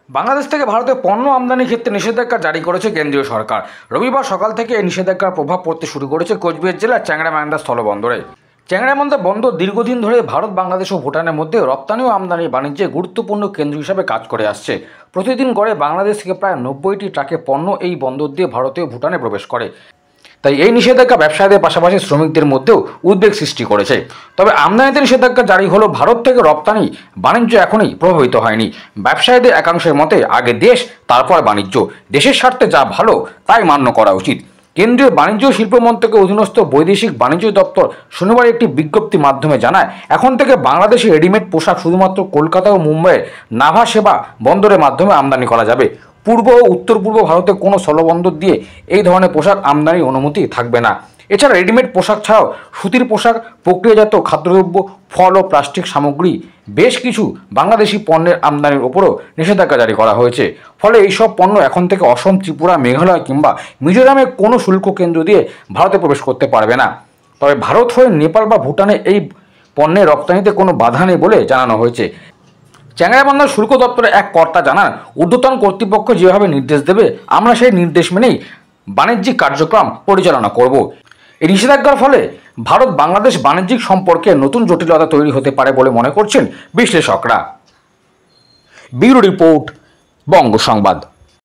বাংলাদেশ থেকে ভারতে পণ্য আমদানির ক্ষেত্রে নিষেধাজ্ঞা জারি করেছে কেন্দ্রীয় সরকার। রবিবার সকাল থেকে এই নিষেধাজ্ঞার প্রভাব পড়তে শুরু করেছে কোচবিহার জেলার চ্যাংড়া-মান্দা স্থলবন্দরে। চ্যাংড়া-মান্দা বন্দর দীর্ঘদিন ধরে ভারত, বাংলাদেশ ও ভুটানের মধ্যে রপ্তানি ও আমদানি বাণিজ্যে গুরুত্বপূর্ণ কেন্দ্র হিসাবে কাজ করে আসছে। প্রতিদিন গড়ে বাংলাদেশ থেকে প্রায় 90টি ট্রাকে পণ্য এই বন্দর দিয়ে ভারতে ও ভুটানে প্রবেশ করে। তাই এই নিষেধাজ্ঞা ব্যবসায়ীদের পাশাপাশি শ্রমিকদের মধ্যেও উদ্বেগ সৃষ্টি করেছে। তবে আমদানিতে নিষেধাজ্ঞা জারি হলো, ভারত থেকে রপ্তানি বাণিজ্য এখনই প্রভাবিত হয়নি। ব্যবসায়ীদের একাংশের মতে আগে দেশ তারপর বাণিজ্য, দেশের স্বার্থে যা ভালো তাই মান্য করা উচিত। কেন্দ্রীয় বাণিজ্য ও শিল্প মন্ত্রকের অধীনস্থ বৈদেশিক বাণিজ্য দপ্তর শনিবার একটি বিজ্ঞপ্তির মাধ্যমে জানায়, এখন থেকে বাংলাদেশে রেডিমেড পোশাক শুধুমাত্র কলকাতা ও মুম্বাইয়ের নাভা সেবা বন্দরের মাধ্যমে আমদানি করা যাবে। পূর্ব ও উত্তর পূর্ব ভারতের কোনো স্থলবন্দর দিয়ে এই ধরনের পোশাক আমদানির অনুমতি থাকবে না। এছাড়া রেডিমেড পোশাক ছাড়াও সুতির পোশাক, প্রক্রিয়াজাত খাদ্যদ্রব্য, ফল ও প্লাস্টিক সামগ্রী, বেশ কিছু বাংলাদেশি পণ্যের আমদানির ওপরও নিষেধাজ্ঞা জারি করা হয়েছে। ফলে এইসব পণ্য এখন থেকে অসম, ত্রিপুরা, মেঘালয় কিংবা মিজোরামের কোনো শুল্ক কেন্দ্র দিয়ে ভারতে প্রবেশ করতে পারবে না। তবে ভারত হয়ে নেপাল বা ভুটানে এই পণ্যের রপ্তানিতে কোনো বাধা নেই বলে জানানো হয়েছে। চ্যাংড়া-মান্দার শুল্ক দপ্তরের এক কর্তা জানান, ঊর্ধ্বতন কর্তৃপক্ষ যেভাবে নির্দেশ দেবে আমরা সেই নির্দেশ মেনেই বাণিজ্যিক কার্যক্রম পরিচালনা করব। এই নিষেধাজ্ঞার ফলে ভারত বাংলাদেশ বাণিজ্যিক সম্পর্কে নতুন জটিলতা তৈরি হতে পারে বলে মনে করছেন বিশ্লেষকরা। ব্যুরো রিপোর্ট, বঙ্গ সংবাদ।